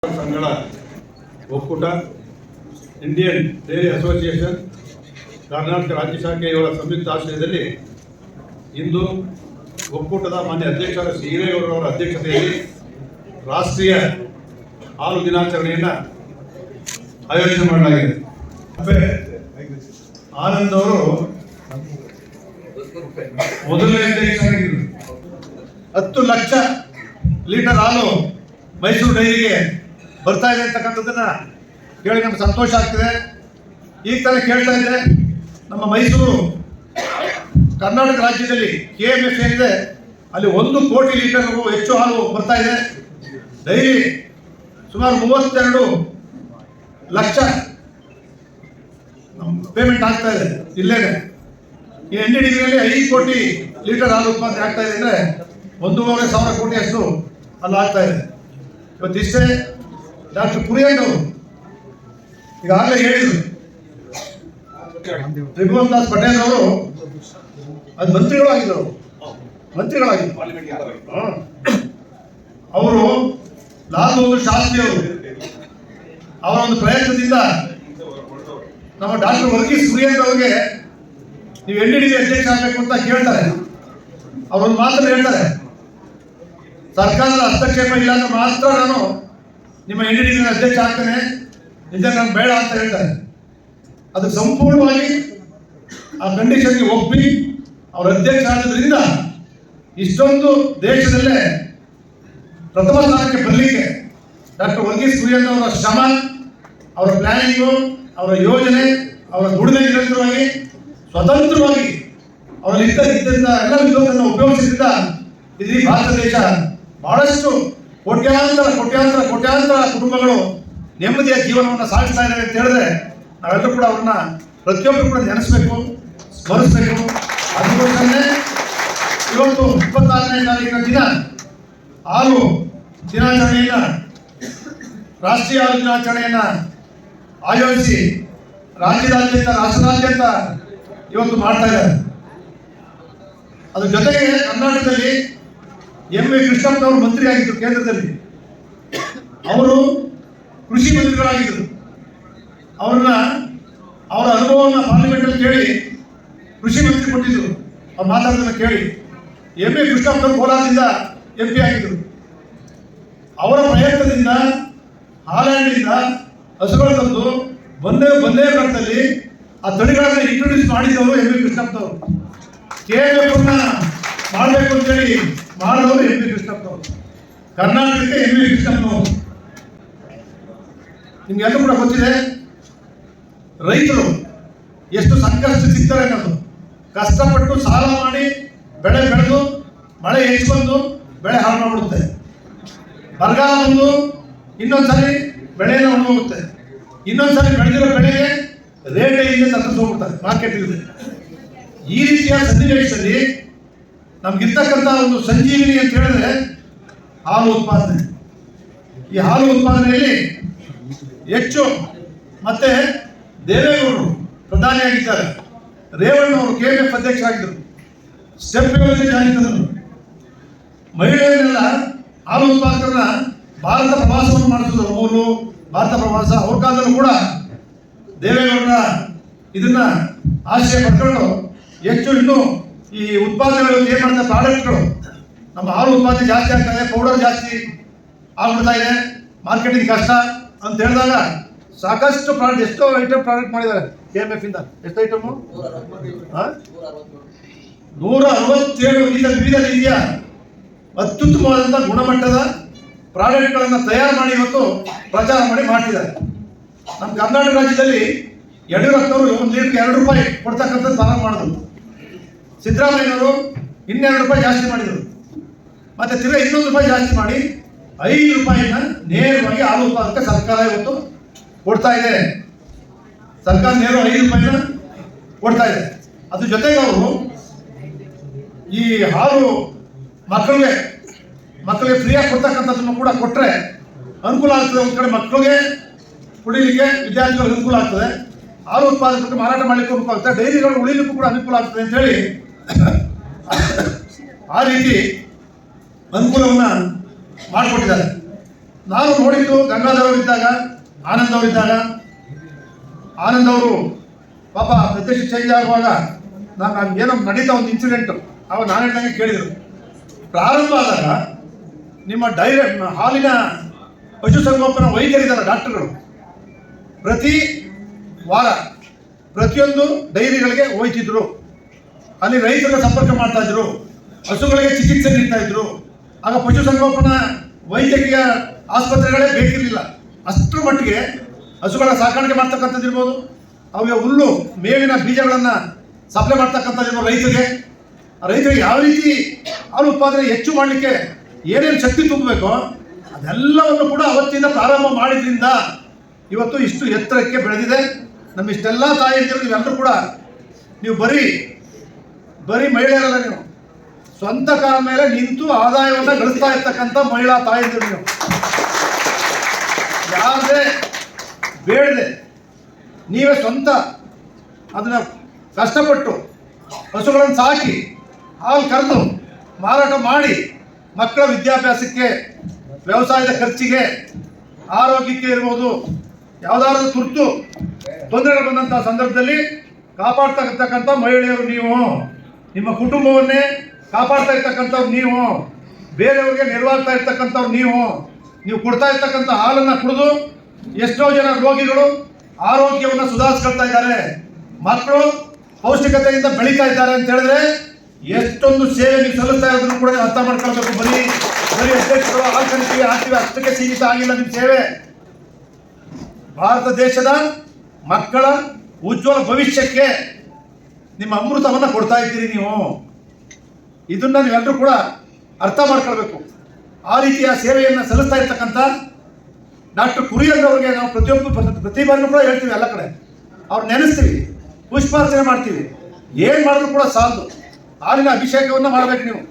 ಸಂಘಗಳ ಒಕ್ಕೂಟ, Indian dairy association Karnataka ರಾಜ್ಯ ಶಾಖೆ ಇವರ ಸಂಯುಕ್ತ ಆಶ್ರಯದಲ್ಲಿ ಇಂದು ಒಕ್ಕೂಟದ ಮಾನ್ಯ ಅಧ್ಯಕ್ಷರಾದ ಶ್ರೀ ಹಿರೇಗೌಡರವರ ಅಧ್ಯಕ್ಷತೆಯಲ್ಲಿ ರಾಷ್ಟ್ರೀಯ ಹಾಲು ದಿನಾಚರಣೆಯನ್ನು ಆಯೋಜನೆ ಮಾಡಲಾಗಿದೆ. ಆನಂದ್ ಅವರು ಮೊದಲನೇ ಅಧ್ಯಕ್ಷರಾಗಿದ್ದರು. 10 ಲಕ್ಷ ಲೀಟರ್ ಹಾಲು ಮೈಸೂರು ಡೈರಿಗೆ ಬರ್ತಾ ಇದೆ ಅಂತಕ್ಕಂಥದ್ದನ್ನ ಕೇಳಿ ನಮ್ಗೆ ಸಂತೋಷ ಆಗ್ತಿದೆ. ಈಗ ತಾನೇ ಕೇಳ್ತಾ ಇದ್ದೆ, ನಮ್ಮ ಮೈಸೂರು ಕರ್ನಾಟಕ ರಾಜ್ಯದಲ್ಲಿ KMF ಏನಿದೆ ಅಲ್ಲಿ 1 ಕೋಟಿ ಲೀಟರ್ಗೂ ಹೆಚ್ಚು ಹಾಲು ಬರ್ತಾ ಇದೆ. ಡೈಲಿ ಸುಮಾರು 32 ಲಕ್ಷ ಪೇಮೆಂಟ್ ಆಗ್ತಾ ಇದೆ ಇಲ್ಲೇನೆ. ಈ NDDBಯಲ್ಲಿ 5 ಕೋಟಿ ಲೀಟರ್ ಹಾಲು ಉತ್ಪಾದನೆ ಆಗ್ತಾ ಇದೆ ಅಂದರೆ 1,500 ಕೋಟಿ ಅಷ್ಟು ಅಲ್ಲಿ ಆಗ್ತಾ ಇದೆ. ಇವತ್ತಿಷ್ಟೇ ಡಾಕ್ಟರ್ ಕುರಿಯನ್ ಅವರು ಈಗಾಗಲೇ ಹೇಳಿದರು, ತ್ರಿಭುವನ್ ದಾಸ್ ಪಟೇಲ್ ಅವರು ಅದು ಮಂತ್ರಿಗಳಾಗಿದ್ದರು. ಅವರು ಲಾಲ್ ಬಹದ್ದೂರ್ ಶಾಸ್ತ್ರಿ ಅವರು ಅವರ ಒಂದು ಪ್ರಯತ್ನದಿಂದ ನಮ್ಮ ಡಾಕ್ಟರ್ ವರ್ಗೀಸ್ ಕುರಿಯನ್ ಅವರಿಗೆ ನೀವು NDDB ಅಧ್ಯಕ್ಷ ಆಗಬೇಕು ಅಂತ ಕೇಳ್ತಾರೆ. ಅವರೊಂದು ಮಾತನ್ನು ಹೇಳ್ತಾರೆ, ಸರ್ಕಾರದ ಹಸ್ತಕ್ಷೇಪ ಇಲ್ಲ ಅಂದ್ರೆ ಮಾತ್ರ ನಾನು ನಿಮ್ಮ NDDB ಅಧ್ಯಕ್ಷ ಆಗ್ತೇನೆ, ನಿಜ ನಾನು ಬೇಡ ಅಂತ ಹೇಳ್ತಾರೆ. ಅದು ಸಂಪೂರ್ಣವಾಗಿ ಆ ಕಂಡೀಷನ್ಗೆ ಒಪ್ಪಿ ಅವರ ಅಧ್ಯಕ್ಷ ಆಗೋದ್ರಿಂದ ಇಷ್ಟೊಂದು ದೇಶದಲ್ಲೇ ಪ್ರಥಮ ಸ್ಥಾನಕ್ಕೆ ಬರಲಿಕ್ಕೆ ಡಾಕ್ಟರ್ ವರ್ಗೀಸ್ ಕುರಿಯನ್ ಅವರ ಶ್ರಮ, ಅವರ ಪ್ಲಾನಿಂಗು, ಅವರ ಯೋಜನೆ, ಅವರ ದುಡಿಮೆ ನಿರಂತರವಾಗಿ ಸ್ವತಂತ್ರವಾಗಿ ಅವರಲ್ಲಿ ಇದ್ದಂಥ ಎಲ್ಲ ವಿದ್ಯುತ್ತನ್ನು ಉಪಯೋಗಿಸಿದ್ರಿಂದ ಇಡೀ ಭಾರತ ದೇಶ ಬಹಳಷ್ಟು ಕೋಟ್ಯಾಂತರ ಕುಟುಂಬಗಳು ನೆಮ್ಮದಿಯ ಜೀವನವನ್ನು ಸಾಗಿಸ್ತಾ ಇದ್ದಾರೆ ಅಂತ ಹೇಳಿದ್ರೆ ನಾವೆಲ್ಲರೂ ಕೂಡ ಅವ್ರನ್ನ ಪ್ರತಿಯೊಬ್ಬರು ಕೂಡ ನೆನೆಸಬೇಕು, ಸ್ಮರಿಸಬೇಕು. ಅದಕ್ಕೋಸ್ಕರನೇ ಇವತ್ತು 24ನೇ ತಾರೀಕಿನ ದಿನ ಹಾಲು ದಿನಾಚರಣೆಯನ್ನು, ರಾಷ್ಟ್ರೀಯ ಹಾಲು ದಿನಾಚರಣೆಯನ್ನು ಆಯೋಜಿಸಿ ರಾಜ್ಯದಾದ್ಯಂತ ರಾಷ್ಟ್ರದಾದ್ಯಂತ ಇವತ್ತು ಮಾಡ್ತಾ ಇದ್ದಾರೆ. ಅದ್ರ ಜೊತೆಗೆ ಕರ್ನಾಟಕದಲ್ಲಿ MV ಕೃಷ್ಣಪ್ಪನವರು ಮಂತ್ರಿ ಆಗಿದ್ದರು ಕೇಂದ್ರದಲ್ಲಿ. ಅವರು ಕೃಷಿ ಮಂತ್ರಿಗಳಾಗಿದ್ದರು. ಅವರ ಅನುಭವವನ್ನು ಪಾರ್ಲಿಮೆಂಟಲ್ಲಿ ಕೇಳಿ ಕೃಷಿ ಮಂತ್ರಿ ಕೊಟ್ಟಿದ್ದರು. ಅವ್ರು ಮಾತಾಡೋದನ್ನು ಕೇಳಿ MV ಕೃಷ್ಣಪ್ಪನವರು ಕೋಲಾರದಿಂದ MP ಆಗಿದ್ದರು. ಅವರ ಪ್ರಯತ್ನದಿಂದ ಹಾಲ್ಯಾಂಡಿಂದ ಹಸುಗಳು ತಂದು ಒಂದೇ ಬರ್ತಲ್ಲಿ ಆ ತಳಿಗಳನ್ನು ಇಂಟ್ರೊಡ್ಯೂಸ್ ಮಾಡಿದವರು MV ಕೃಷ್ಣಪ್ಪನವರು. KMF ಮಾಡಬೇಕು ಅಂತೇಳಿ ಮಾಡಿದವರು MV ಕೃಷ್ಣಪ್ಪನವರು. ಕರ್ನಾಟಕಕ್ಕೆ MV ಕೃಷ್ಣಪ್ಪನವರು. ನಿಮ್ಗೆಲ್ಲೂ ಕೂಡ ಗೊತ್ತಿದೆ, ರೈತರು ಎಷ್ಟು ಸಂಕಷ್ಟ ಸಿಗ್ತಾರೆ ಅನ್ನೋದು. ಕಷ್ಟಪಟ್ಟು ಸಾಲ ಮಾಡಿ ಬೆಳೆ ಬೆಳೆದು ಮಳೆ ಹೆಚ್ಚು ಬಂದು ಬೆಳೆ ಹಾಳು ಮಾಡಿಬಿಡುತ್ತೆ. ಬರಗಾಲ ಬಂದು ಇನ್ನೊಂದ್ಸರಿ ಬೆಳೆಯನ್ನು ಒಣಗೋಗುತ್ತೆ. ಇನ್ನೊಂದ್ಸರಿ ಬೆಳೆದಿರೋ ಬೆಳೆಗೆ ರೇಟ್ ಇಲ್ಲದೆ ತಪ್ಪಿಸ್ಕೊಂಡ್ಬಿಡ್ತಾರೆ, ಮಾರ್ಕೆಟ್ ಇಲ್ಲದೆ. ಈ ರೀತಿಯ ಸನ್ನಿವೇಶದಲ್ಲಿ ನಮ್ಗಿರ್ತಕ್ಕಂಥ ಒಂದು ಸಂಜೀವಿನಿ ಅಂತ ಹೇಳಿದ್ರೆ ಹಾಲು ಉತ್ಪಾದನೆ. ಈ ಹಾಲು ಉತ್ಪಾದನೆಯಲ್ಲಿ ಹೆಚ್ಚು ಮತ್ತೆ ದೇವೇಗೌಡರು ಪ್ರಧಾನಿಯಾಗಿದ್ದಾರೆ, ರೇವಣ್ಣವರು KMF ಅಧ್ಯಕ್ಷರಾಗಿದ್ದರು, ಸ್ಟೆಪ್ ಯೋಜನೆ ಜಾರಿ ತಂದರು. ಮಹಿಳೆಯರನ್ನೆಲ್ಲ ಹಾಲು ಉತ್ಪಾದಕರನ್ನ ಭಾರತ ಪ್ರವಾಸವನ್ನು ಮಾಡಿಸಿದ್ರು. ಮೂರು ಭಾರತ ಪ್ರವಾಸ ಅವ್ರ ಕಾಲದಲ್ಲೂ ಕೂಡ ದೇವೇಗೌಡರ ಇದನ್ನ ಆಶ್ರಯ ಪಡ್ಕೊಂಡು ಹೆಚ್ಚು ಇನ್ನೂ ಈ ಉತ್ಪಾದನೆಗಳು ಏನು ಮಾಡ್ತಾರೆ, ಪ್ರಾಡಕ್ಟ್ಗಳು ನಮ್ಮ ಹಾಲು ಉತ್ಪಾದನೆ ಜಾಸ್ತಿ ಆಗ್ತಾ ಇದೆ, ಪೌಡರ್ ಜಾಸ್ತಿ ಆಗ್ಬಿಡ್ತಾ ಇದೆ, ಮಾರ್ಕೆಟಿಂಗ್ ಕಷ್ಟ ಅಂತ ಹೇಳಿದಾಗ ಸಾಕಷ್ಟು ಪ್ರಾಡಕ್ಟ್, ಎಷ್ಟೋ ಐಟಮ್ ಪ್ರಾಡಕ್ಟ್ ಮಾಡಿದ್ದಾರೆ KMF ಇಂದ. ಎಷ್ಟು ಐಟಮು? 167 ವಿವಿಧ ರೀತಿಯ ಅತ್ಯುತ್ತಮವಾದಂಥ ಗುಣಮಟ್ಟದ ಪ್ರಾಡಕ್ಟ್ಗಳನ್ನು ತಯಾರು ಮಾಡಿ ಇವತ್ತು ಪ್ರಚಾರ ಮಾಡಿ ಮಾಡ್ತಿದ್ದಾರೆ. ನಮ್ಮ ಕರ್ನಾಟಕ ರಾಜ್ಯದಲ್ಲಿ ಯಡಿಯೂರಪ್ಪನವರು 1 ಲೀಟರ್ಗೆ 2 ರೂಪಾಯಿ ಕೊಡ್ತಕ್ಕಂಥದ್ದು ಪ್ರಾರಂಭ ಮಾಡಿದ್ರು. ಸಿದ್ದರಾಮಯ್ಯನವರು 2 ರೂಪಾಯಿ ಜಾಸ್ತಿ ಮಾಡಿದರು. ಮತ್ತೆ ತಿರ್ಗಾ 2 ರೂಪಾಯಿ ಜಾಸ್ತಿ ಮಾಡಿ 5 ರೂಪಾಯಿನ ನೇರವಾಗಿ ಹಾಲು ಉತ್ಪಾದಕ ಸರ್ಕಾರ ಇವತ್ತು ಕೊಡ್ತಾ ಇದೆ. ಸರ್ಕಾರ ನೇರ 5 ರೂಪಾಯಿನ ಕೊಡ್ತಾ ಇದೆ. ಅದ್ರ ಜೊತೆಗೆ ಅವರು ಈ ಹಾಲು ಮಕ್ಕಳಿಗೆ ಫ್ರೀಯಾಗಿ ಕೊಡ್ತಕ್ಕಂಥದ್ದನ್ನು ಕೂಡ ಕೊಟ್ಟರೆ ಅನುಕೂಲ ಆಗ್ತದೆ. ಒಂದು ಕಡೆ ಮಕ್ಕಳಿಗೆ ಕುಡಿಲಿಕ್ಕೆ, ವಿದ್ಯಾರ್ಥಿಗಳಿಗೆ ಅನುಕೂಲ ಆಗ್ತದೆ, ಹಾಲು ಉತ್ಪಾದಕರಿಗೆ ಮಾರಾಟ ಮಾಡಲಿಕ್ಕೆ ಅನುಕೂಲ ಆಗ್ತದೆ, ಡೈರಿಗಳು ಉಳಿಲಿಕ್ಕೂ ಕೂಡ ಅನುಕೂಲ ಆಗ್ತದೆ ಅಂತೇಳಿ ಆ ರೀತಿ ಅನುಕೂಲವನ್ನು ಮಾಡಿಕೊಟ್ಟಿದ್ದಾರೆ. ನಾನು ನೋಡಿದ್ದು ಗಂಗಾಧರ್ ಅವರಿದ್ದಾಗ, ಆನಂದ್ ಅವರಿದ್ದಾಗ, ಆನಂದ್ ಅವರು ಪಾಪ ಅಧ್ಯಕ್ಷ ಚೇಂಜ್ ಆಗುವಾಗ ನಾನು ಏನೋ ನಡೀತಾ ಒಂದು ಇನ್ಸಿಡೆಂಟು ಅವಾಗ ನಾನು ಹೇಳಿದಂಗೆ ಕೇಳಿದರು. ಪ್ರಾರಂಭ ಆದಾಗ ನಿಮ್ಮ ಹಾಲಿನ ಪಶುಸಂಗೋಪನಾ ವೈದ್ಯರಿದ್ದಾರೆ, ಡಾಕ್ಟರ್ಗಳು ಪ್ರತಿ ವಾರ ಪ್ರತಿಯೊಂದು ಡೈರಿಗಳಿಗೆ ಹೋಯ್ತಿದ್ರು. ಅಲ್ಲಿ ರೈತರನ್ನ ಸಂಪರ್ಕ ಮಾಡ್ತಾ ಇದ್ರು, ಹಸುಗಳಿಗೆ ಚಿಕಿತ್ಸೆ ನೀಡ್ತಾ ಇದ್ರು. ಆಗ ಪಶುಸಂಗೋಪನಾ ವೈದ್ಯಕೀಯ ಆಸ್ಪತ್ರೆಗಳೇ ಬೇಕಿರಲಿಲ್ಲ. ಅಷ್ಟರ ಮಟ್ಟಿಗೆ ಹಸುಗಳ ಸಾಕಾಣಿಕೆ ಮಾಡ್ತಕ್ಕಂಥದ್ದು ಇರ್ಬೋದು, ಅವುಗೆ ಹುಲ್ಲು ಮೇವಿನ ಬೀಜಗಳನ್ನು ಸಪ್ಲೈ ಮಾಡ್ತಕ್ಕಂಥದ್ದು ರೈತರಿಗೆ ಯಾವ ರೀತಿ ಹಾಲು ಉತ್ಪಾದನೆ ಹೆಚ್ಚು ಮಾಡಲಿಕ್ಕೆ ಏನೇನು ಶಕ್ತಿ ತುಂಬಬೇಕೋ ಅದೆಲ್ಲವನ್ನು ಕೂಡ ಅವತ್ತಿಂದ ಪ್ರಾರಂಭ ಮಾಡಿದ್ರಿಂದ ಇವತ್ತು ಇಷ್ಟು ಎತ್ತರಕ್ಕೆ ಬೆಳೆದಿದೆ. ನಮ್ಮ ಇಷ್ಟೆಲ್ಲ ತಾಯಿಯಂದಿರು ನೀವೆಲ್ಲರೂ ಕೂಡ ನೀವು ಬರೀ ಮಹಿಳೆಯರಲ್ಲ, ನೀವು ಸ್ವಂತ ಕಾಲ ಮೇಲೆ ನಿಂತು ಆದಾಯವನ್ನು ಗಳಿಸ್ತಾ ಇರ್ತಕ್ಕಂಥ ಮಹಿಳಾ ತಾಯಿಯಂದಿರು. ನೀವು ಯಾರದೇ ಬೇಡದೆ ನೀವೇ ಸ್ವಂತ ಅದನ್ನು ಕಷ್ಟಪಟ್ಟು ಹಸುಗಳನ್ನು ಸಾಕಿ ಹಾಲು ಕರೆದು ಮಾರಾಟ ಮಾಡಿ ಮಕ್ಕಳ ವಿದ್ಯಾಭ್ಯಾಸಕ್ಕೆ, ವ್ಯವಸಾಯದ ಖರ್ಚಿಗೆ, ಆರೋಗ್ಯಕ್ಕೆ ಇರ್ಬೋದು, ಯಾವುದಾದ್ರೂ ತುರ್ತು ತೊಂದರೆಗಳು ಬಂದಂಥ ಸಂದರ್ಭದಲ್ಲಿ ಕಾಪಾಡ್ತಕ್ಕಂಥ ಮಹಿಳೆಯರು ನೀವು. ನಿಮ್ಮ ಕುಟುಂಬವನ್ನೇ ಕಾಪಾಡ್ತಾ ಇರ್ತಕ್ಕಂಥವ್ರು ನೀವು. ಬೇರೆಯವ್ರಿಗೆ ನೆರವಾಗ್ತಾ ಇರ್ತಕ್ಕಂಥವ್ರು ನೀವು ಕೊಡ್ತಾ ಇರ್ತಕ್ಕಂಥ ಹಾಲನ್ನು ಕುಡಿದು ಎಷ್ಟೋ ಜನ ರೋಗಿಗಳು ಆರೋಗ್ಯವನ್ನು ಸುಧಾರಿಸ್ಕೊಳ್ತಾ ಇದ್ದಾರೆ, ಮಕ್ಕಳು ಪೌಷ್ಟಿಕತೆಯಿಂದ ಬೆಳೀತಾ ಇದ್ದಾರೆ ಅಂತ ಹೇಳಿದ್ರೆ ಎಷ್ಟೊಂದು ಸೇವೆ ನೀವು ಸಲ್ಲಿಸ್ತಾ ಇರೋದನ್ನು ಕೂಡ ಅರ್ಥ ಮಾಡ್ಕೊಳ್ಬೇಕು. ಬರೀ ಅಧ್ಯಕ್ಷರು ಹಾಕ್ತೀವಿ ಅಷ್ಟಕ್ಕೆ ಸೀಮಿತ ಆಗಿಲ್ಲ ನಿಮ್ಮ ಸೇವೆ. ಭಾರತ ದೇಶದ ಮಕ್ಕಳ ಉಜ್ವಲ ಭವಿಷ್ಯಕ್ಕೆ ನಿಮ್ಮ ಅಮೃತವನ್ನು ಕೊಡ್ತಾ ಇದ್ದೀರಿ ನೀವು. ಇದನ್ನ ನೀವೆಲ್ಲರೂ ಕೂಡ ಅರ್ಥ ಮಾಡ್ಕೊಳ್ಬೇಕು. ಆ ರೀತಿಯ ಸೇವೆಯನ್ನು ಸಲ್ಲಿಸ್ತಾ ಇರ್ತಕ್ಕಂಥ ಡಾಕ್ಟರ್ ಕುರಿಯನ್ ಅವರಿಗೆ ನಾವು ಪ್ರತಿ ಬಾರಿನೂ ಕೂಡ ಹೇಳ್ತೀವಿ, ಎಲ್ಲ ಕಡೆ ಅವ್ರು ನೆನೆಸ್ತೀವಿ, ಪುಷ್ಪಾರ್ಚನೆ ಮಾಡ್ತೀವಿ. ಏನು ಮಾಡಿದ್ರು ಕೂಡ ಸಾಲದು, ಹಾಲಿನ ಅಭಿಷೇಕವನ್ನು ಮಾಡಬೇಕು ನೀವು.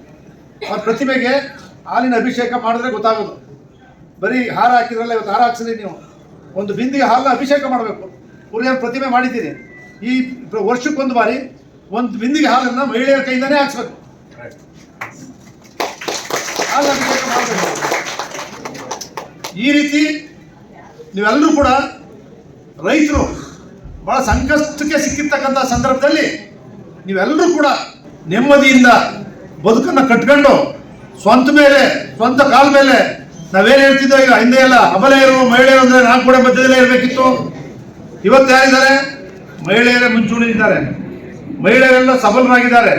ಅವ್ರ ಪ್ರತಿಮೆಗೆ ಹಾಲಿನ ಅಭಿಷೇಕ ಮಾಡಿದ್ರೆ ಗೊತ್ತಾಗೋದು. ಬರೀ ಹಾರ ಹಾಕಿದ್ರಲ್ಲ, ಇವತ್ತು ಹಾರ ಹಾಕ್ಸಿದ್ರಿ ನೀವು, ಒಂದು ಬಿಂದಿಗೆ ಹಾಲನ್ನ ಅಭಿಷೇಕ ಮಾಡಬೇಕು. ಕುರಿಯನ್ ಪ್ರತಿಮೆ ಮಾಡಿದ್ದೀರಿ. ಈ ವರ್ಷಕ್ಕೊಂದು ಬಾರಿ ಒಂದು ಬಿಂದಿಗೆ ಹಾಲನ್ನು ಮಹಿಳೆಯರ ಕೈಯಿಂದನೇ ಹಾಕ್ಸ್ಬೇಕು, ಹಾಲಿನ ಅಭಿಷೇಕ ಮಾಡಬೇಕು. ಈ ರೀತಿ ನೀವೆಲ್ಲರೂ ಕೂಡ ರೈತರು ಬಹಳ ಸಂಕಷ್ಟಕ್ಕೆ ಸಿಕ್ಕಿರ್ತಕ್ಕಂಥ ಸಂದರ್ಭದಲ್ಲಿ ನೀವೆಲ್ಲರೂ ಕೂಡ ನೆಮ್ಮದಿಯಿಂದ ಬದುಕನ್ನು ಕಟ್ಕೊಂಡು ಸ್ವಂತ ಕಾಲ ಮೇಲೆ ನಾವೇನು ಹೇಳ್ತಿದ್ದೋ ಈಗ ಹಿಂದೆ ಎಲ್ಲ ಅಬಲೆಯರು ಮಹಿಳೆಯರು ಅಂದರೆ ನಾವು ಕೂಡ ಮಧ್ಯದಲ್ಲೇ ಇರಬೇಕಿತ್ತು. ಇವತ್ತು ಯಾರಿದ್ದಾರೆ? ಮಹಿಳೆಯರೇ ಮುಂಚೂಣಿದ್ದಾರೆ, ಮಹಿಳೆಯರೆಲ್ಲ ಸಬಲರಾಗಿದ್ದಾರೆ,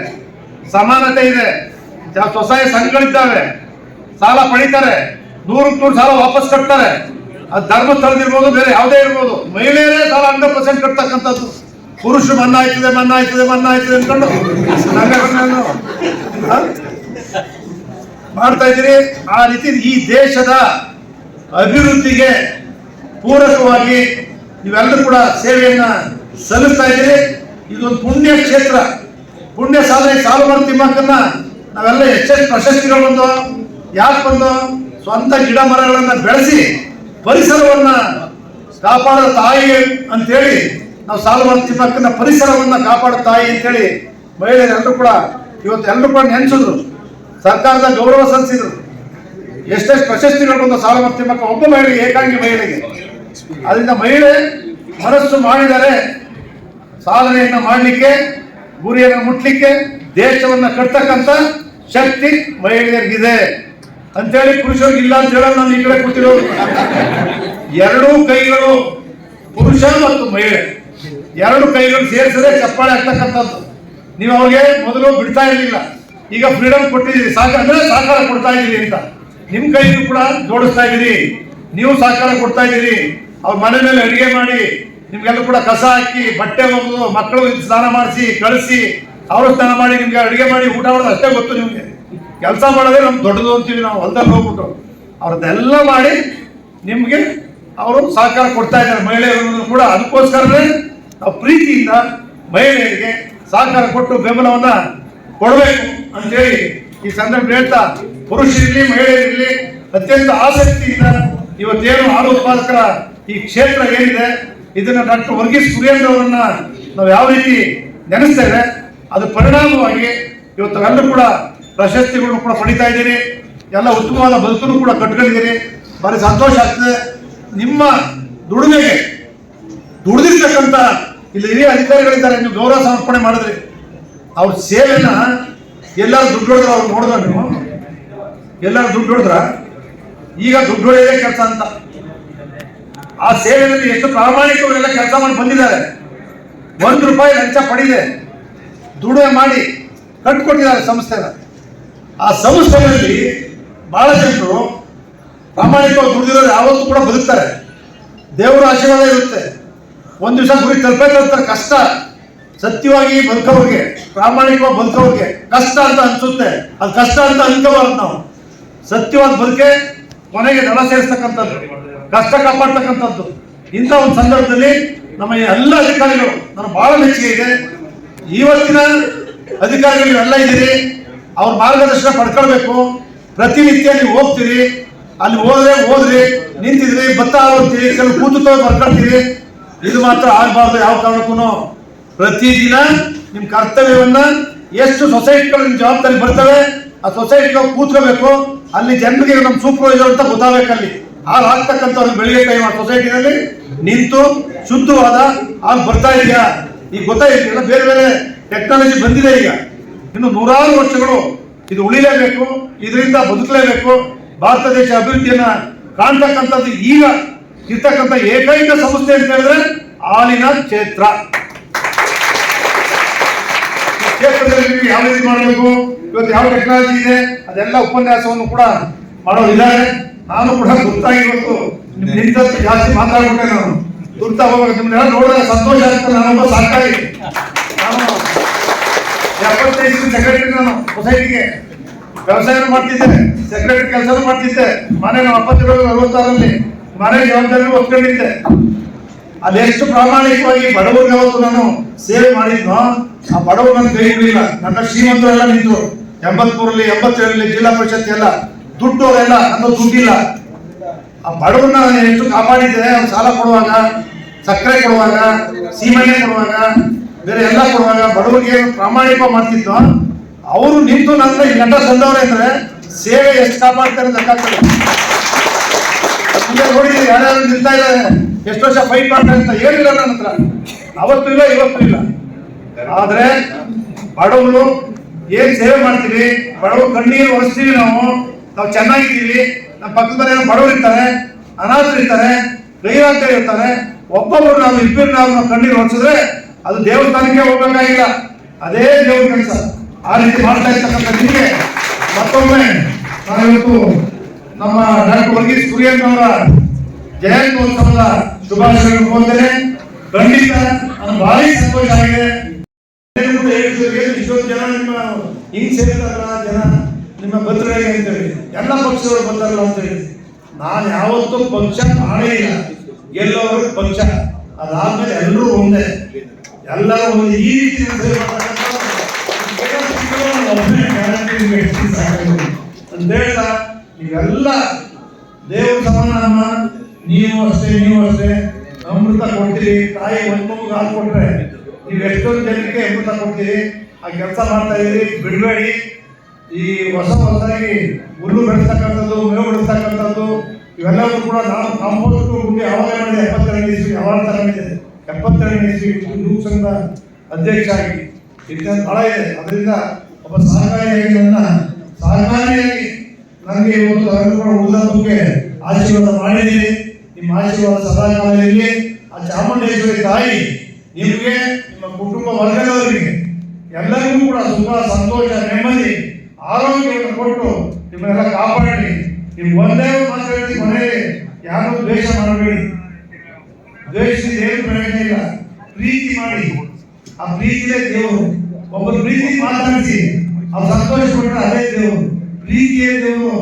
ಸಮಾನತೆ ಇದೆ, ಸ್ವಸಹಾಯ ಸಂಘಗಳಿದ್ದಾವೆ, ಸಾಲ ಪಡಿತಾರೆ, 100% ಸಾಲ ವಾಪಸ್ ಕಟ್ತಾರೆ. ಅದು ಧರ್ಮಸ್ಥಳದಿರ್ಬೋದು, ಬೇರೆ ಯಾವುದೇ ಇರ್ಬೋದು, ಮಹಿಳೆಯರೇ ಸಾಲ 100% ಕಟ್ತಕ್ಕಂಥದ್ದು. ಪುರುಷರು ಮನ್ನಾ ಆಯ್ತದೆ ಅನ್ಕೊಂಡು ಮಾಡ್ತಾ ಇದ್ದೀರಿ. ಆ ರೀತಿ ಈ ದೇಶದ ಅಭಿವೃದ್ಧಿಗೆ ಪೂರಕವಾಗಿ ನೀವೆಲ್ಲರೂ ಕೂಡ ಸೇವೆಯನ್ನ ಸಲ್ಲಿಸ್ತಾ ಇದ್ದೀರಿ. ಇದೊಂದು ಪುಣ್ಯ ಕ್ಷೇತ್ರ, ಪುಣ್ಯ ಸಾಧನೆ. ಸಾಲುಮರದ ತಿಮ್ಮಕ್ಕನ್ನ ನಾವೆಲ್ಲ ಎಷ್ಟೆಷ್ಟು ಪ್ರಶಸ್ತಿಗಳು ಬಂದು, ಯಾಕೆ ಬಂದು? ಸ್ವಂತ ಗಿಡ ಮರಗಳನ್ನು ಬೆಳೆಸಿ ಪರಿಸರವನ್ನ ಕಾಪಾಡೋ ತಾಯಿ ಅಂತೇಳಿ ನಾವು ಸಾಲುಮರದ ತಿಮ್ಮಕ್ಕನ ಪರಿಸರವನ್ನ ಕಾಪಾಡೋ ತಾಯಿ ಅಂತೇಳಿ ಮಹಿಳೆಯರೆಲ್ಲರೂ ಕೂಡ ಇವತ್ತು ಎಲ್ಲರೂ ಕೂಡ ನೆನೆಸಿದ್ರು, ಸರ್ಕಾರದ ಗೌರವ ಸಲ್ಲಿಸಿದ್ರು. ಎಷ್ಟೆಷ್ಟು ಪ್ರಶಸ್ತಿಗಳು ಬಂದು ಸಾಲುಮರದ ತಿಮ್ಮಕ್ಕ ಒಬ್ಬ ಮಹಿಳೆಗೆ, ಏಕಾಂಗಿ ಮಹಿಳೆಗೆ. ಅದರಿಂದ ಮಹಿಳೆ ಮನಸ್ಸು ಮಾಡಿದರೆ ಸಾಧನೆಯನ್ನು ಮಾಡಲಿಕ್ಕೆ, ಗುರಿಯನ್ನು ಮುಟ್ಲಿಕ್ಕೆ, ದೇಶವನ್ನು ಕಟ್ತಕ್ಕಂಥ ಶಕ್ತಿ ಮಹಿಳೆಯರಿಗಿದೆ ಅಂತೇಳಿ ಪುರುಷರಿಗೆ ಇಲ್ಲ ಅಂತ ಹೇಳೋದು ನಾನು ಈ ಕಡೆ ಕೂತಿರೋದು. ಎರಡೂ ಕೈಗಳು, ಪುರುಷ ಮತ್ತು ಮಹಿಳೆ ಎರಡು ಕೈಗಳು ಸೇರಿಸಿದ್ರೆ ಚಪ್ಪಾಳೆ ಆಗ್ತಕ್ಕಂಥದ್ದು. ನೀವು ಅವ್ರಿಗೆ ಮೊದಲು ಬಿಡ್ತಾ ಇರಲಿಲ್ಲ, ಈಗ ಫ್ರೀಡಮ್ ಕೊಟ್ಟಿದ್ದೀರಿ, ಅಂದ್ರೆ ಸಹಕಾರ ಕೊಡ್ತಾ ಇದ್ದೀರಿ ಅಂತ. ನಿಮ್ಮ ಕೈಗೂ ಕೂಡ ಜೋಡಿಸ್ತಾ ಇದ್ದೀರಿ, ನೀವು ಸಹಕಾರ ಕೊಡ್ತಾ ಇದ್ದೀರಿ. ಅವ್ರ ಮನೆ ಮೇಲೆ ಅಡಿಗೆ ಮಾಡಿ ನಿಮ್ಗೆಲ್ಲ ಕೂಡ ಕಸ ಹಾಕಿ, ಬಟ್ಟೆ ಒಗೆದು, ಮಕ್ಕಳು ಸ್ನಾನ ಮಾಡಿಸಿ ಕಳಿಸಿ, ಅವರು ಸ್ನಾನ ಮಾಡಿ ನಿಮ್ಗೆ ಅಡಿಗೆ ಮಾಡಿ ಊಟ ಮಾಡೋದು ಅಷ್ಟೇ ಗೊತ್ತು ನಿಮ್ಗೆ. ಕೆಲಸ ಮಾಡೋದೇ ನಮ್ಗೆ ದೊಡ್ಡದು ಅಂತೀವಿ ನಾವು, ಹೊಲದಲ್ಲಿ ಹೋಗ್ಬಿಟ್ಟು ಅವ್ರದ್ದೆಲ್ಲ ಮಾಡಿ ನಿಮ್ಗೆ ಅವರು ಸಹಕಾರ ಕೊಡ್ತಾ ಇದ್ದಾರೆ ಮಹಿಳೆಯರು ಕೂಡ. ಅದಕ್ಕೋಸ್ಕರನೇ ನಾವು ಪ್ರೀತಿಯಿಂದ ಮಹಿಳೆಯರಿಗೆ ಸಹಕಾರ ಕೊಟ್ಟು ಬೆಂಬಲವನ್ನ ಕೊಡಬೇಕು ಅಂತೇಳಿ ಈ ಸಂದರ್ಭ ಹೇಳ್ತಾ, ಪುರುಷರಿರ್ಲಿ ಮಹಿಳೆಯರಿರ್ಲಿ ಅತ್ಯಂತ ಆಸಕ್ತಿಯಿಂದ ಇವತ್ತೇನು ಹಾಲು ಉತ್ಪಾದಕರ ಈ ಕ್ಷೇತ್ರ ಏನಿದೆ ಇದನ್ನ ಡಾಕ್ಟರ್ ವರ್ಗೀಸ್ ಕುರಿಯನ್ ಅವರನ್ನ ನಾವು ಯಾವ ರೀತಿ ನೆನೆಸ್ತೇವೆ, ಅದು ಪರಿಣಾಮವಾಗಿ ಇವತ್ತು ಎಲ್ಲರೂ ಕೂಡ ಪ್ರಶಸ್ತಿಗಳನ್ನು ಕೂಡ ಪಡಿತಾ ಇದ್ದೀರಿ. ಎಲ್ಲ ಉತ್ತಮವಾದ ಬದುಕನ್ನು ಕೂಡ ಕಟ್ಕೊಂಡಿದ್ದೀರಿ. ಭಾರಿ ಸಂತೋಷ ಆಗ್ತದೆ. ನಿಮ್ಮ ದುಡಿಮೆಗೆ ದುಡಿದಿರ್ತಕ್ಕಂಥ ಇಲ್ಲಿ ಹಿರಿಯ ಅಧಿಕಾರಿಗಳಿದ್ದಾರೆ, ನೀವು ಗೌರವ ಸಮರ್ಪಣೆ ಮಾಡಿದ್ರಿ. ಅವ್ರ ಸೇವೆನ ಎಲ್ಲರೂ ದುಡ್ಡು ಹೊಡೆದ್ರ, ಅವ್ರು ನೋಡಿದ್ರ, ನೀವು ಎಲ್ಲರೂ ದುಡ್ಡು ಹೊಡೆದ್ರ. ಈಗ ದುಡ್ಡು ಹೊಡೆಯೋದೇ ಕೆಲಸ ಅಂತ. ಆ ಸೇವೆಯಲ್ಲಿ ಎಷ್ಟು ಪ್ರಾಮಾಣಿಕವರೆಲ್ಲ ಕೆಲಸ ಮಾಡಿ ಬಂದಿದ್ದಾರೆ. ₹1 ಲಂಚ ಪಡೆದಿದೆ, ದುಡಿಮೆ ಮಾಡಿ ಕಟ್ಕೊಟ್ಟಿದ್ದಾರೆ ಸಂಸ್ಥೆನ. ಆ ಸಂಸ್ಥೆಗಳಲ್ಲಿ ಬಹಳ ಜನರು ಪ್ರಾಮಾಣಿಕವಾಗಿ ದುಡಿದಿರೋರು ಯಾವತ್ತೂ ಕೂಡ ಬದುಕ್ತಾರೆ. ದೇವರ ಆಶೀರ್ವಾದ ಇರುತ್ತೆ. ಒಂದು ದಿವಸ ಗುರಿ ತಲುಪೇತಾರೆ. ಕಷ್ಟ ಸತ್ಯವಾಗಿ ಬದುಕೋರಿಗೆ, ಪ್ರಾಮಾಣಿಕವಾಗಿ ಬದುಕೋರಿಗೆ ಕಷ್ಟ ಅಂತ ಅನ್ಸುತ್ತೆ. ಅದು ಕಷ್ಟ ಅಂತ ಅನ್ಕೋಬಾರ್ದು. ನಾವು ಸತ್ಯವಾದ ಬದುಕೆ ಕೊನೆಗೆ ದಳ ಸೇರಿಸ್ತಕ್ಕಂಥದ್ದು, ಕಷ್ಟ ಕಾಪಾಡ್ತಕ್ಕಂಥದ್ದು. ಇಂಥ ಒಂದು ಸಂದರ್ಭದಲ್ಲಿ ನಮ್ಮ ಎಲ್ಲ ಅಧಿಕಾರಿಗಳು ನನಗೆ ಬಹಳ ಮೆಚ್ಚುಗೆ ಇದೆ. ಇವತ್ತಿನ ಅಧಿಕಾರಿಗಳು ನೀವೆಲ್ಲ ಇದ್ದೀರಿ, ಅವ್ರ ಮಾರ್ಗದರ್ಶನ ಪಡ್ಕೊಳ್ಬೇಕು. ಪ್ರತಿನಿತ್ಯ ನೀವು ಹೋಗ್ತೀರಿ, ಅಲ್ಲಿ ಹೋದ್ರಿ ನಿಂತಿದ್ರಿ, ಭತ್ತ ಹೋಗ್ತೀರಿ, ಕೆಲವು ಕೂತು ಬರ್ಕೊಳ್ತೀರಿ. ಇದು ಮಾತ್ರ ಆಗಬಾರ್ದು ಯಾವ ಕಾರಣಕ್ಕೂ. ಪ್ರತಿದಿನ ನಿಮ್ಮ ಕರ್ತವ್ಯವನ್ನ ಎಷ್ಟು ಸೊಸೈಟಿಗಳು ನಿಮ್ಮ ಜವಾಬ್ದಾರಿ ಬರ್ತವೆ, ಆ ಸೊಸೈಟಿಗೆ ಕೂತ್ಕೋಬೇಕು. ಅಲ್ಲಿ ಜನರಿಗೆ ನಮ್ಮ ಸೂಪರ್ವೈಸರ್ ಅಂತ ಗೊತ್ತಾಗಬೇಕು. ಅಲ್ಲಿ ಹಾಲು ಹಾಕ್ತಕ್ಕಂಥವ್ರು ಬೆಳಿಗ್ಗೆ ಟೈಮ್ ಆ ಸೊಸೈಟಿನಲ್ಲಿ ನಿಂತು ಶುದ್ಧವಾದ ಹಾಲು ಬರ್ತಾ ಇದೆಯಾ ಈಗ ಗೊತ್ತಾಗಿದೆಯಲ್ಲ. ಬೇರೆ ಬೇರೆ ಟೆಕ್ನಾಲಜಿ ಬಂದಿದೆ. ಈಗ ಇನ್ನು 100 ವರ್ಷಗಳು ಇದು ಉಳಿಲೇಬೇಕು, ಇದರಿಂದ ಬದುಕಲೇಬೇಕು. ಭಾರತ ದೇಶ ಅಭಿವೃದ್ಧಿಯನ್ನ ಕಾಣ್ತಕ್ಕಂಥದ್ದು ಈಗ ಇರ್ತಕ್ಕಂಥ ಏಕೈಕ ಸಂಸ್ಥೆ ಅಂತ ಹೇಳಿದ್ರೆ ಹಾಲಿನ ಕ್ಷೇತ್ರ. ಕ್ಷೇತ್ರದಲ್ಲಿ ನೀವು ಯಾವ ರೀತಿ ಮಾಡಬೇಕು, ಇವತ್ತು ಯಾವ ಟೆಕ್ನಾಲಜಿ ಇದೆ, ಅದೆಲ್ಲ ಉಪನ್ಯಾಸವನ್ನು ಕೂಡ ಮಾಡೋರಿದ್ದಾರೆ. ನಾನು ಕೂಡ ಗುರ್ತಾಗಿ ಇವತ್ತು ನಿಂತದ್ದು ಜಾಸ್ತಿ ಮಾತಾಡ್ಬಿಟ್ಟೆ. ನಾನು ಗುರ್ತಾ ಹೋಗ್ಬೇಕು. ನಿಮ್ನೆಲ್ಲ ನೋಡಿದ್ರೆ ಸಂತೋಷ ಆಗ್ತದೆ. ನಾನೊಬ್ಬ ಸಾಕಾಗಿ ನಾನು 75 ಸೆಕ್ರೆಟರಿ. ನಾನು ಸೊಸೈಟಿಗೆ ವ್ಯವಸಾಯ ಮಾಡ್ತಿದ್ದೆ, ಸೆಕ್ರೆಟರಿ ಕೆಲಸ ಮಾಡ್ತಿದ್ದೆ. ಮನೆ ನಮ್ಮ 1966ರಲ್ಲಿ ಮನೆ ಜವಾಬ್ದಾರಿ ಒಪ್ಕೊಂಡಿದ್ದೆ. ಅದೆಷ್ಟು ಪ್ರಾಮಾಣಿಕವಾಗಿ ಬಡವರಿಗೆ ಅವತ್ತು ನಾನು ಸೇವೆ ಮಾಡಿದ್ನೋ, ಆ ಬಡವರು ನನ್ನ ಕೈ ಹಿಡಿಲಿಲ್ಲ. ನನ್ನ ಶ್ರೀಮಂತರೆಲ್ಲ ನಿಂತರು. 83ರಲ್ಲಿ 87ರಲ್ಲಿ ಜಿಲ್ಲಾ ಪರಿಷತ್ ಎಲ್ಲ ದುಡ್ಡವರೆಲ್ಲ ನನ್ನ ದುಡ್ಡಿಲ್ಲ. ಆ ಬಡವರನ್ನ ಎಷ್ಟು ಕಾಪಾಡಿದ್ದೆ. ಅವ್ರು ಸಾಲ ಕೊಡುವಾಗ, ಸಕ್ಕರೆ ಕೊಡುವಾಗ, ಸೀಮೆಣ್ಣೆ ಕೊಡುವಾಗ, ಬೇರೆ ಎಲ್ಲ ಕೊಡುವಾಗ ಬಡವರಿಗೆ ಪ್ರಾಮಾಣಿಕ ಮಾಡ್ತಿದ್ನೋ, ಅವರು ನಿಂತು ನನ್ನ ಈ ಗಂಟ ತಂದವ್ರೆ ಅಂದ್ರೆ ಸೇವೆ ಎಷ್ಟು ಕಾಪಾಡ್ತಾರೆ ಲೆಕ್ಕಾಗ್ತದೆ. ಮುಂದೆ ನೋಡಿದ್ರೆ ಯಾರ್ಯಾರು ನಿಲ್ತಾ ಇದ್ದಾರೆ, ಎಷ್ಟು ವರ್ಷ ಫೈಟ್ ಮಾಡ್ತಾರೆ ಅಂತ ಹೇಳಿಲ್ಲ ನನ್ನ ಹತ್ರ. ಅವತ್ತು ಇಲ್ಲ, ಇವತ್ತು ಇಲ್ಲ. ಆದ್ರೆ ಬಡವರು ಏನ್ ಸೇವೆ ಮಾಡ್ತೀವಿ, ಬಡವರು ಕಣ್ಣೀರು ಒರೆಸ್ತೀವಿ. ನಾವು ಚೆನ್ನಾಗಿದ್ದೀವಿ. ನಮ್ಮ ಪಕ್ಕದಲ್ಲಿ ಬಡವರು ಇರ್ತಾರೆ, ಅನಾಥರು ಇರ್ತಾರೆ, ಗೈರಾಂತರು ಇರ್ತಾರೆ. ಒಬ್ಬೊಬ್ಬರು ನಾವು ಇಬ್ಬರು ನಾವು ಕಣ್ಣೀರು ಒರೆಸಿದ್ರೆ ಅದು ದೇವಸ್ಥಾನಕ್ಕೆ ಹೋಗ್ಬೇಕಾಗಿಲ್ಲ, ಅದೇ ದೇವ್ರ ಕೆಲಸ. ಆ ರೀತಿ ಮಾಡ್ತಾ ಇರ್ತಕ್ಕಂಥ ನಿಮಗೆ ಮತ್ತೊಮ್ಮೆ ನಾವಿವತ್ತು ನಮ್ಮ ಡಾಕ್ಟರ್ ವರ್ಗೀಸ್ ಕುರಿಯನ್ ಅವರ ಜಯಂತ್ಯೋತ್ಸವದ ಶುಭಾಶಯಗಳನ್ನು ಕೋರ್ತೇನೆ. ಖಂಡಿತ ನನಗೆ ಭಾರಿ ಸಂತೋಷ ಆಗಿದೆ. ಇಷ್ಟೊಂದು ಜನ ನಿಮ್ಮ ಹಿಂಗ್ ಸೇರಿದಾರಲ್ಲ, ಜನ ನಿಮ್ಮ ಭದ್ರಗೆ ಅಂತೇಳಿ ಎಲ್ಲ ಪಕ್ಷದವರು ಬಂದಾರಲ್ಲ ಅಂತೇಳಿ. ನಾನು ಯಾವತ್ತೂ ಪಕ್ಷ ಮಾಡೇ ಇಲ್ಲ. ಗೆಲ್ಲೋರು ಪಕ್ಷ, ಅದಾದ್ಮೇಲೆ ಎಲ್ಲರೂ ಒಂದೇ, ಎಲ್ಲರೂ ಒಂದು. ಈ ರೀತಿ ಅಂತ ಹೇಳ್ತಾ ನೀವೆಲ್ಲ ದೇವ್ರ ಸಮಾನ. ನೀವು ಅಷ್ಟೇ ಅಮೃತ ಕೊಡ್ತೀರಿ. ತಾಯಿ ಒಂದು ಮಗು ಹಾಲು ಕೊಟ್ರೆ ನೀವು ಎಷ್ಟೊಂದು ಜನಕ್ಕೆ ಅಮೃತ ಕೊಡ್ತೀರಿ. ಆ ಕೆಲಸ ಮಾಡ್ತಾ ಇದೀರಿ, ಬಿಡಬೇಡಿ. ಈ ಹೊಸದಾಗಿ ಹುಲ್ಲು ಬೆಳೆಸ್ತಕ್ಕಂಥದ್ದು, ಮೇವು ಬೆಳೆಸ್ತಕ್ಕಂಥದ್ದು, ಇವೆಲ್ಲವೂ ಕೂಡ ನಾನು ಕಾಂಪೋಸ್ಟ್ ಗುಂಡಿ ಅವಾಗ ಮಾಡಿದೆ. 72 ಇಸ್ವಿ ಅವಾಗ ತಗೊಂಡಿದೆ. 72 ಇಸ್ವಿ ಯುವ ಸಂಘದ ಅಧ್ಯಕ್ಷ ಆಗಿ ಇತಿಹಾಸ ಬಹಳ ಇದೆ. ಅದರಿಂದ ಒಬ್ಬ ಸಹಕಾರಿಯಾಗಿ ನನಗೆ ಇವತ್ತು ಉಳಿದಕ್ಕೆ ಆಶೀರ್ವಾದ ಮಾಡಿದ್ದೀನಿ. ನಿಮ್ಮ ಆಶೀರ್ವಾದ ಸದಾ ಕಾಲ ಇರಲಿ. ಆ ಚಾಮುಂಡೇಶ್ವರಿ ತಾಯಿ ನಿಮಗೆ, ನಿಮ್ಮ ಕುಟುಂಬ ವರ್ಗದವರಿಗೆ ಎಲ್ಲರಿಗೂ ಕೂಡ ಸುಖ, ಸಂತೋಷ, ನೆಮ್ಮದಿ, ಆರೋಗ್ಯವನ್ನು ಕೊಟ್ಟು ನಿಮ್ಮನ್ನೆಲ್ಲ ಕಾಪಾಡಲಿ. ನೀವು ಒಂದೇ ಮಾತು ಹೇಳ್ತೀವಿ, ಮನೆಯಲ್ಲಿ ಯಾರು ದ್ವೇಷ ಮಾಡಬೇಡಿ. ದ್ವೇಷಿಸಿ ಏನು ಪ್ರಯೋಜನ ಇಲ್ಲ. ಪ್ರೀತಿ ಮಾಡಿ. ಆ ಪ್ರೀತಿಯೇ ದೇವರು. ಒಬ್ಬರು ಪ್ರೀತಿ ಮಾತಾಡಿಸಿ ಅವ್ರು ಸಂತೋಷ ಪಟ್ಟರೆ ಅದೇ ದೇವರು. ಪ್ರೀತಿಯೇ ದೇವರು.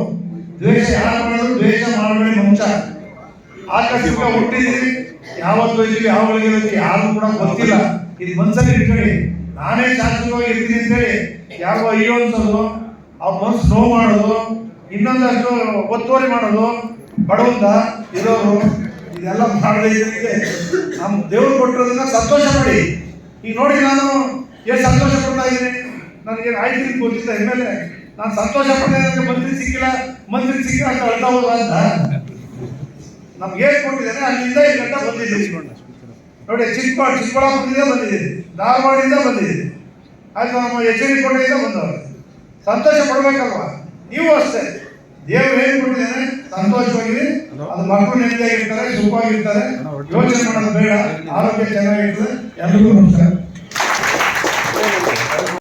ದ್ವೇಷ ಯಾರು ಮಾಡೋದು, ದ್ವೇಷ ಮಾಡಬೇಡಿ ಮನುಷ್ಯ. ಆಕಸ್ಮಿಕ ಹುಟ್ಟಿದ್ರಿ, ಯಾವತ್ತು ಇದ್ದೀವಿ, ಯಾವಾಗ ಯಾರು ಕೂಡ ಗೊತ್ತಿಲ್ಲ. ಇದು ಮನಸ್ಸಲ್ಲಿ ಇಟ್ಕೊಳ್ಳಿ. ನಾನೇ ಶಾಶ್ವತವಾಗಿ ಇರ್ತೀನಿ ಅಂತೇಳಿ ಯಾರೋ ಅಯ್ಯೋ ಅನ್ಸೋದು, ಅವ್ರ ಮನಸ್ಸು ನೋವು ಮಾಡೋದು, ಇನ್ನೊಂದಷ್ಟು ಒತ್ತುವರಿ ಮಾಡೋದು, ಬಡವಂತ ಇರೋರು, ಇದೆಲ್ಲ ಮಾಡದೇ ಇದ್ರಿಗೆ ನಮ್ಮ ದೇವ್ರು ಕೊಟ್ಟಿರೋದನ್ನ ಸಂತೋಷ ಮಾಡಿ. ಈಗ ನೋಡಿ, ನಾನು ಎಷ್ಟು ಸಂತೋಷ ಪಡ್ತಾ ಇದ್ದೀನಿ. ನನಗೇನು ಆಯ್ತು ಗೊತ್ತಿಲ್ಲ. ಇನ್ಮೇಲೆ ನಾನು ಸಂತೋಷ ಪಡ್ತಾ ಇದ್ದರೆ ಮಂತ್ರಿ ಸಿಕ್ಕಿಲ್ಲ ಅಂತ ಅಳ್ತಾ ಹೋದ ಅಂತ ನಮ್ಗೆ ಏನ್ ಕೊಟ್ಟಿದ್ದೇನೆ ಅಲ್ಲಿಂದ ಈ ಗಂಟ ಬಂದಿದ್ದೀವಿ ನೋಡಿ. ಚಿಕ್ಕಬಳ್ಳಾಪುರದಿಂದ ಬಂದಿದ್ದೀವಿ, ಧಾರವಾಡದಿಂದ ಬಂದಿದ್ದೀವಿ, ಆಯ್ತು ನಮ್ಮ ಎಚ್.ಡಿ. ಕೋಟೆಯಿಂದ ಬಂದವರು. ಸಂತೋಷ ಪಡ್ಬೇಕಲ್ವಾ? ನೀವು ಅಷ್ಟೇ, ದೇವರು ಏನ್ ಕೊಟ್ಟಿದ್ದೇನೆ ಸಂತೋಷವಾಗಿರಿ. ಅದು ಮಕ್ಕಳು ನೆಮ್ಮದಿಯಾಗಿರ್ತಾರೆ, ಸುಖವಾಗಿರ್ತಾರೆ, ಯೋಚನೆ ಮಾಡೋದು ಬೇಡ, ಆರೋಗ್ಯ ಚೆನ್ನಾಗಿರ್ತದೆ. ಎಲ್ಲರಿಗೂ ನಮಸ್ಕಾರ.